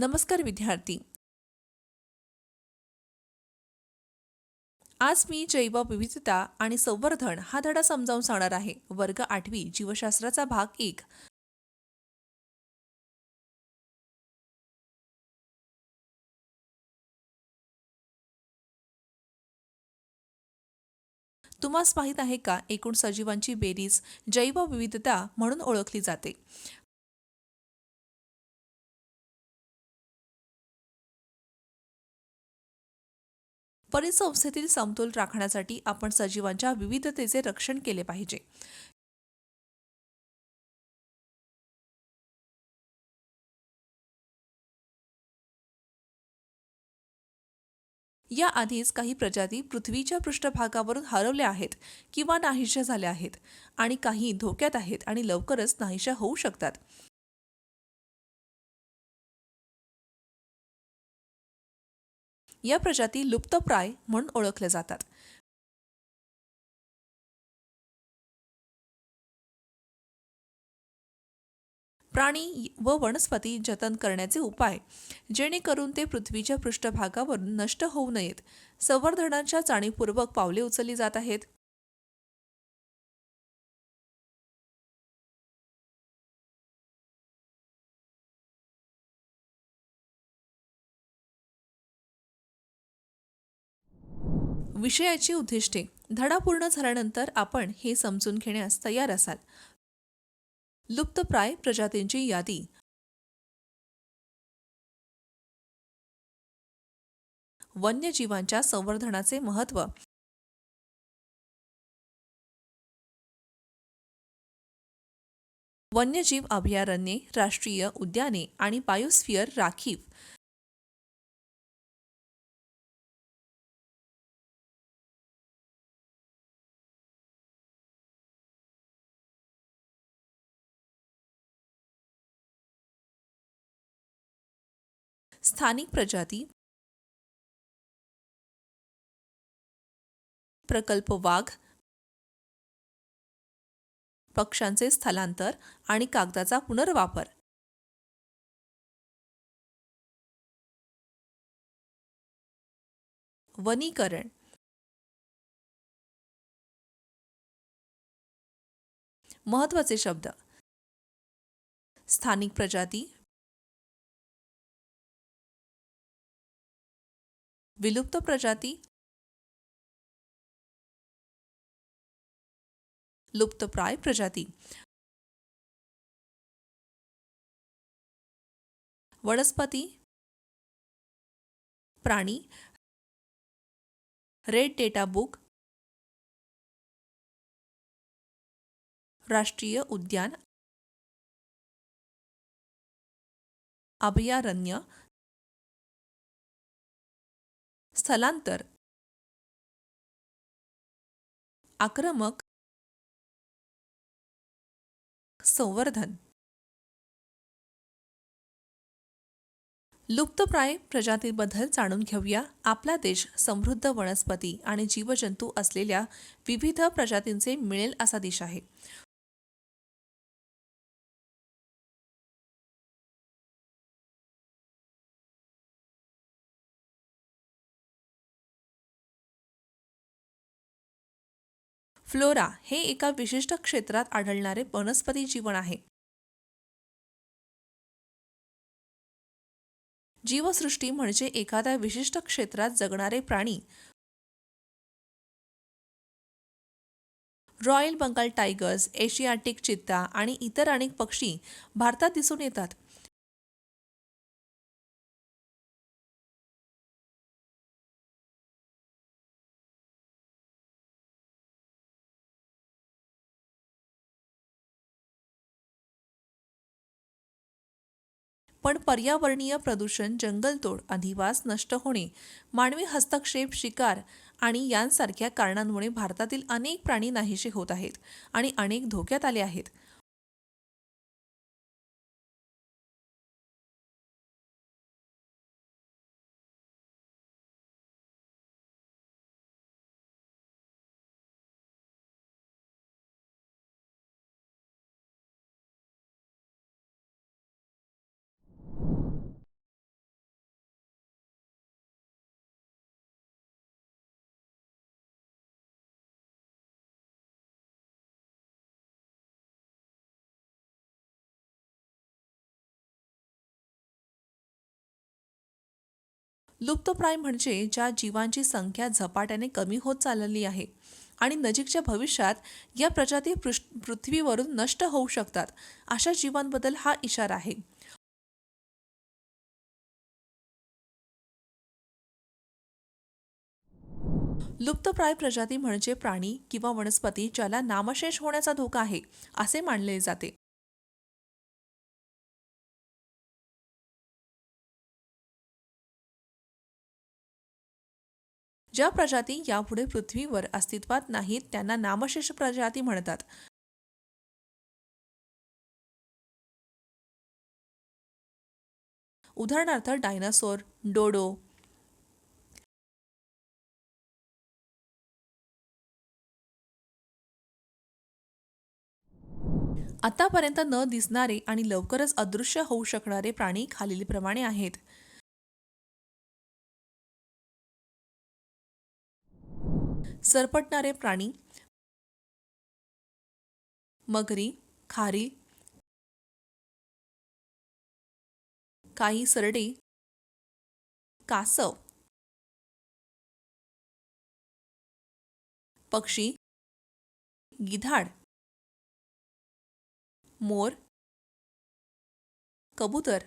नमस्कार विद्यार्थी. आज मी जैवविविधता आणि संवर्धन हा धडा समजावून सांगणार आहे. वर्ग 8वी जीवशास्त्राचा भाग 1. तुम्हास माहीत आहे का, एकूण सजीवांची बेरीज जैवविविधता म्हणून ओळखली जाते. परिसंस्थेतील समतोल राखण्यासाठी आपण सजीवांच्या विविधतेचे रक्षण केले पाहिजे. या आधीच काही प्रजाती पृथ्वीच्या पृष्ठभागावरून हरवल्या आहेत किंवा नाहीशा झाल्या आहेत, आणि काही धोक्यात आहेत आणि लवकरच नाहीशा होऊ शकतात. या प्रजाती लुप्तप्राय म्हणून ओळखल्या जातात. प्राणी व वनस्पती जतन करण्याचे उपाय, जेणेकरून ते पृथ्वीच्या पृष्ठभागावरून नष्ट होऊ नयेत. संवर्धनाच्या जाणीवपूर्वक पावले उचलली जात आहेत. विषयाची उद्दिष्टे. धडा पूर्ण झाल्यानंतर आपण हे समजून घेण्यास तयार असाल. लुप्तप्राय प्रजातींची यादी. वन्यजीवांच्या संवर्धनाचे महत्त्व. वन्यजीव अभयारण्ये, राष्ट्रीय उद्याने आणि बायोस्फिअर राखीव. स्थानिक प्रजाती. प्रकल्प वाघ, पक्ष्यांचे स्थलांतर आणि कागदाचा पुनर्वापर. वनीकरण. महत्त्वाचे शब्द: स्थानिक प्रजाती, विलुप्त प्रजाती, लुप्तप्राय प्रजाती. वनस्पती, प्राणी, रेड डेटा बुक, राष्ट्रीय उद्यान, अभयारण्य. स्थलांतर, आक्रमक, संवर्धन. लुप्तप्राय प्रजातींबद्दल जाणून घेऊया. आपला देश समृद्ध वनस्पती आणि जीवजंतू असलेल्या विविध प्रजातींचे मिळेल असा देश आहे. फ्लोरा हे एका विशिष्ट क्षेत्रात आढळणारे वनस्पती जीवन आहे. जीवसृष्टी म्हणजे एखाद्या विशिष्ट क्षेत्रात जगणारे प्राणी. रॉयल बंगाल टायगर्स, एशियाटिक चित्ता आणि इतर अनेक पक्षी भारतात दिसून येतात. पण पर्यावरणीय प्रदूषण, जंगलतोड, अधिवास नष्ट होणे, मानवी हस्तक्षेप, शिकार आणि यांसारख्या कारणांमुळे भारतातील अनेक प्राणी नाहीसे होत आहेत आणि अनेक धोक्यात आले आहेत. लुप्तप्राय म्हणजे ज्या जीवांची संख्या झपाट्याने कमी होत चालली आहे आणि नजीकच्या भविष्यात या प्रजाती पृथ्वीवरून नष्ट होऊ शकतात, अशा जीवांबद्दल हा इशारा आहे. लुप्तप्राय प्रजाती म्हणजे प्राणी किंवा वनस्पती ज्याला नामशेष होण्याचा धोका आहे असे मानले जाते. ज्या प्रजाती यापुढे पृथ्वीवर अस्तित्वात नाहीत त्यांना नामशेष प्रजाती म्हणतात. उदाहरणार्थ डायनासोर, डोडो. आतापर्यंत न दिसणारे आणि लवकरच अदृश्य होऊ शकणारे प्राणी खालीलप्रमाणे आहेत. सरपटणारे प्राणी, मगरी, खारी, काही सरडे, कासव, पक्षी, गिधाड, मोर, कबूतर,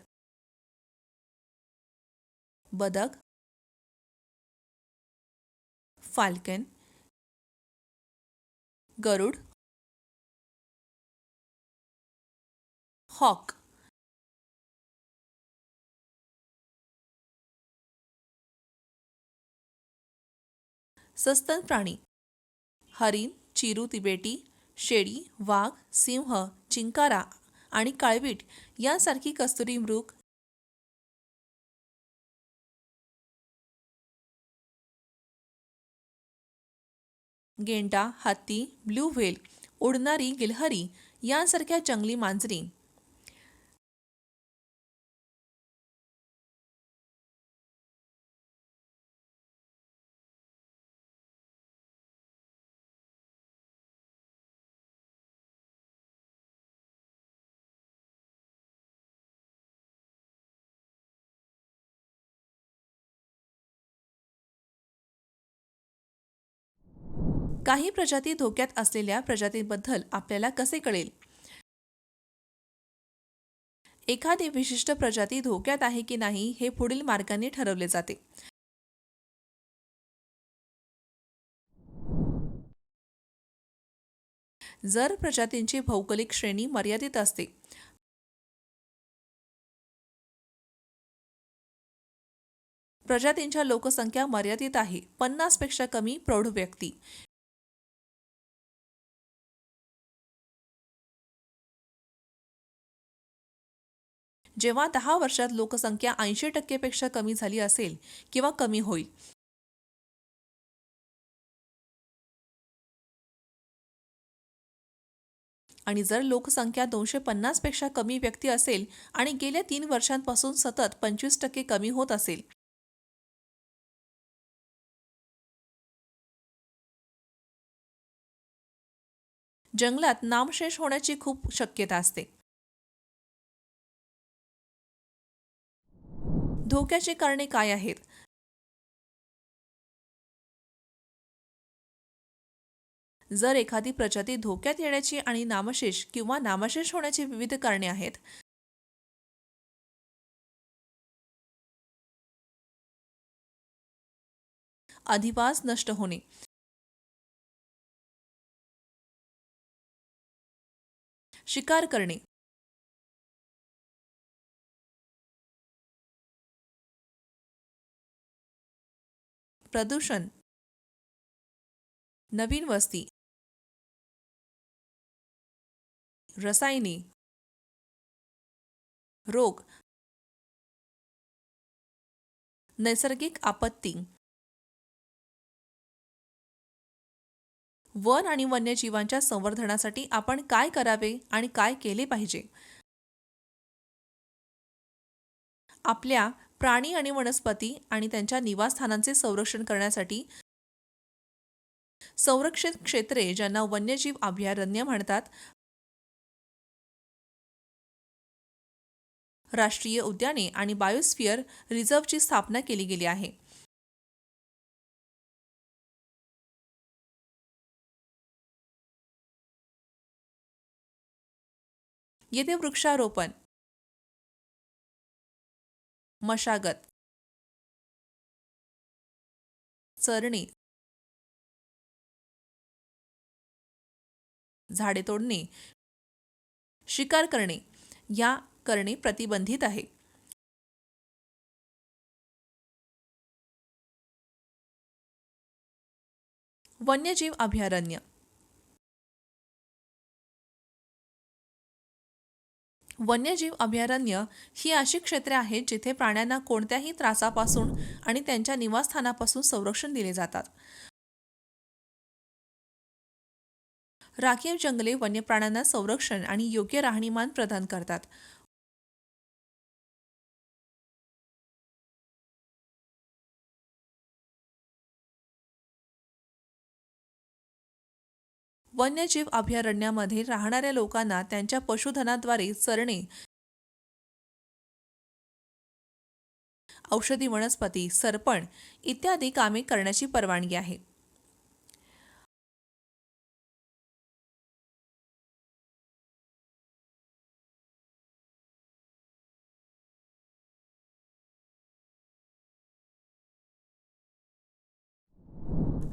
बदक, फाल्कन, गरुड, हॉक. सस्तन प्राणी, हरिण, चिरू तिबेटी, शेळी, वाघ, सिंह, चिंकारा आणि काळवीट यांसारखी कस्तुरी मृग. गेंडा, हत्ती, ब्लू व्हेल, उडणारी गिलहरी यांसारख्या जंगली मांजरी. काही प्रजाती धोक्यात असलेल्या प्रजातींबद्दल आपल्याला कसे कळेल? एखादी विशिष्ट प्रजाती धोक्यात आहे की नाही हे पुढील मार्गाने ठरवले जाते. जर प्रजातींची भौगोलिक श्रेणी मर्यादित असते, प्रजातींच्या लोकसंख्या मर्यादित आहे, 50 पेक्षा कमी प्रौढ व्यक्ती, जेव्हा 10 वर्षात लोकसंख्या 80% पेक्षा कमी झाली असेल किंवा कमी होईल, आणि जर लोकसंख्या 250 पेक्षा कमी व्यक्ती असेल आणि गेल्या 3 वर्षांपासून सतत 25% कमी होत असेल. जंगलात नामशेष होण्याची खूप शक्यता असते. धोक्याची कारणे काय आहेत? जर एखादी प्रजाती धोक्यात येण्याची आणि नामशेष किंवा नामशेष होण्याची विविध कारणे आहेत. अधिवास नष्ट होणे, शिकार करणे, प्रदूषण, नवीन वस्ती, रसायने, रोग, नैसर्गिक आपत्ती. वन आणि वन्यजीवांच्या संवर्धनासाठी आपण काय करावे आणि काय केले पाहिजे? आपल्या प्राणी आणि वनस्पती आणि त्यांच्या निवासस्थानांचे संरक्षण करण्यासाठी संरक्षित क्षेत्रे, ज्यांना वन्यजीव अभयारण्य म्हणतात, राष्ट्रीय उद्याने आणि बायोस्फिअर रिझर्व्हची स्थापना केली गेली आहे. येथे वृक्षारोपण, मशागत, चरणे, झाडे तोडणे, शिकार करणे प्रतिबंधित आहे. वन्यजीव अभयारण्य. वन्यजीव अभयारण्य ही अशी क्षेत्रे आहेत जिथे प्राण्यांना कोणत्याही त्रासापासून आणि त्यांच्या निवासस्थानापासून संरक्षण दिले जातात. राखीव जंगले वन्य प्राण्यांना संरक्षण आणि योग्य राहणीमान प्रदान करतात. वन्यजीव अभयारण्यामध्ये राहणाऱ्या लोकांना त्यांच्या पशुधनाद्वारे चरणे, औषधी वनस्पती, सरपण इत्यादी कामे करण्याची परवानगी आहे.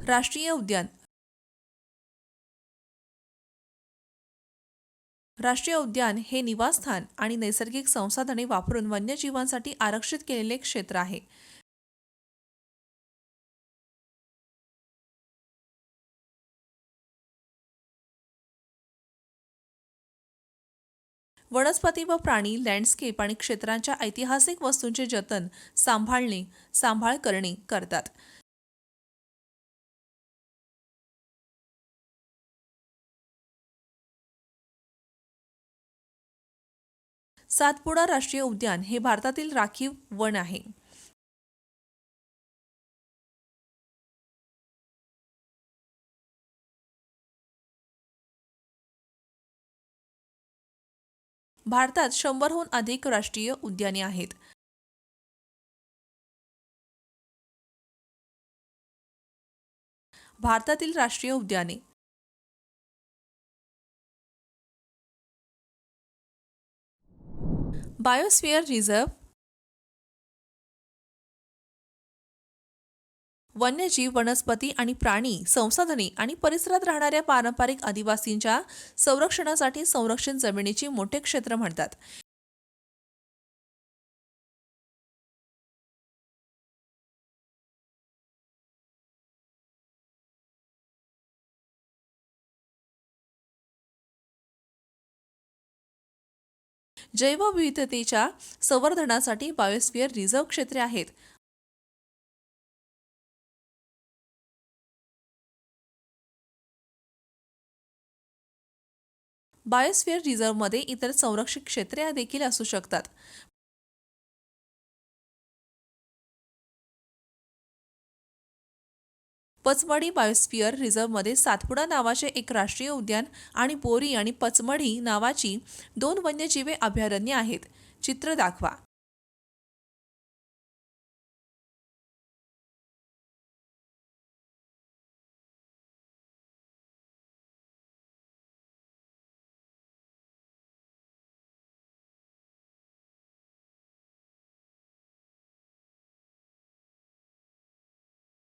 राष्ट्रीय उद्यान. राष्ट्रीय उद्यान हे निवासस्थान आणि नैसर्गिक संसाधने वापरून वन्यजीवांसाठी आरक्षित केलेले क्षेत्र आहे. वनस्पती व प्राणी, लँडस्केप आणि क्षेत्रांच्या ऐतिहासिक वस्तूंचे जतन, सांभाळ करणे करतात. सातपुडा राष्ट्रीय उद्यान हे भारतातील राखीव वन आहे. भारतात 100हून अधिक राष्ट्रीय उद्याने आहेत. भारतातील राष्ट्रीय उद्याने. Biosphere reserve. वन्यजीव, वनस्पती आणि प्राणी संसाधने आणि परिसरात राहणाऱ्या पारंपरिक आदिवासींच्या संरक्षणासाठी संरक्षित जमिनीची मोठे क्षेत्र म्हणतात. जैवविविधतेच्या संवर्धनासाठी बायोस्फिअर रिझर्व्ह क्षेत्रे आहेत. बायोस्फिअर रिझर्व्हमध्ये इतर संरक्षित क्षेत्रे देखील असू शकतात. पचमढी बायोस्फिअर रिझर्व्हमध्ये सातपुडा नावाचे एक राष्ट्रीय उद्यान आणि बोरी आणि पचमढी नावाची 2 वन्यजीवे अभयारण्ये आहेत. चित्र दाखवा.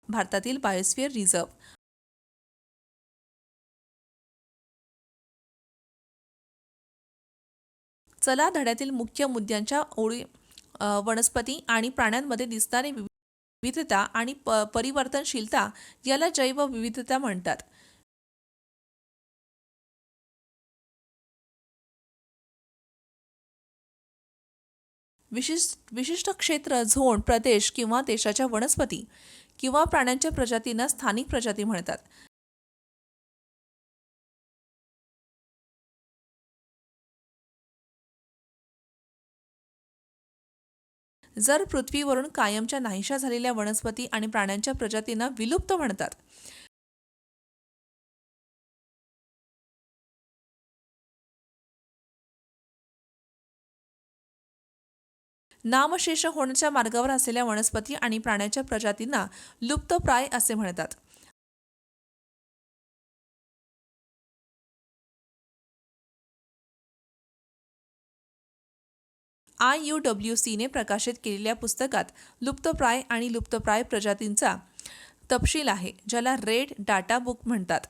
भारतातील बायोस्फिअर रिझर्व्ह. चला धड्यातील मुख्य मुद्द्यांच्या ओळी. वनस्पती आणि प्राण्यांमध्ये दिसणारी विविधता आणि परिवर्तनशीलता याला जैवविविधता म्हणतात. विशिष्ट क्षेत्र, झोन, प्रदेश किंवा देशाच्या वनस्पती किंवा प्राण्यांच्या प्रजातींना स्थानिक प्रजाती म्हणतात. जर पृथ्वीवरून कायमच्या नाहीशा झालेल्या वनस्पती आणि प्राण्यांच्या प्रजातींना विलुप्त म्हणतात. नामशेष होण्याच्या मार्गावर असलेल्या वनस्पती आणि प्राण्याच्या प्रजातींना लुप्तप्राय असे म्हणतात. IUWCने प्रकाशित केलेल्या पुस्तकात लुप्तप्राय आणि लुप्तप्राय प्रजातींचा तपशील आहे, ज्याला रेड डाटा बुक म्हणतात.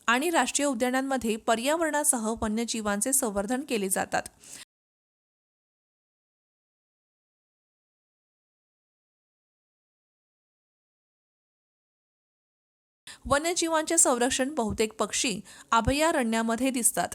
आणि राष्ट्रीय उद्यानांमध्ये पर्यावरणासह वन्यजीवांचे संवर्धन केले जातात. वन्यजीवांचे संरक्षण बहुतेक पक्षी अभयारण्यामध्ये दिसतात.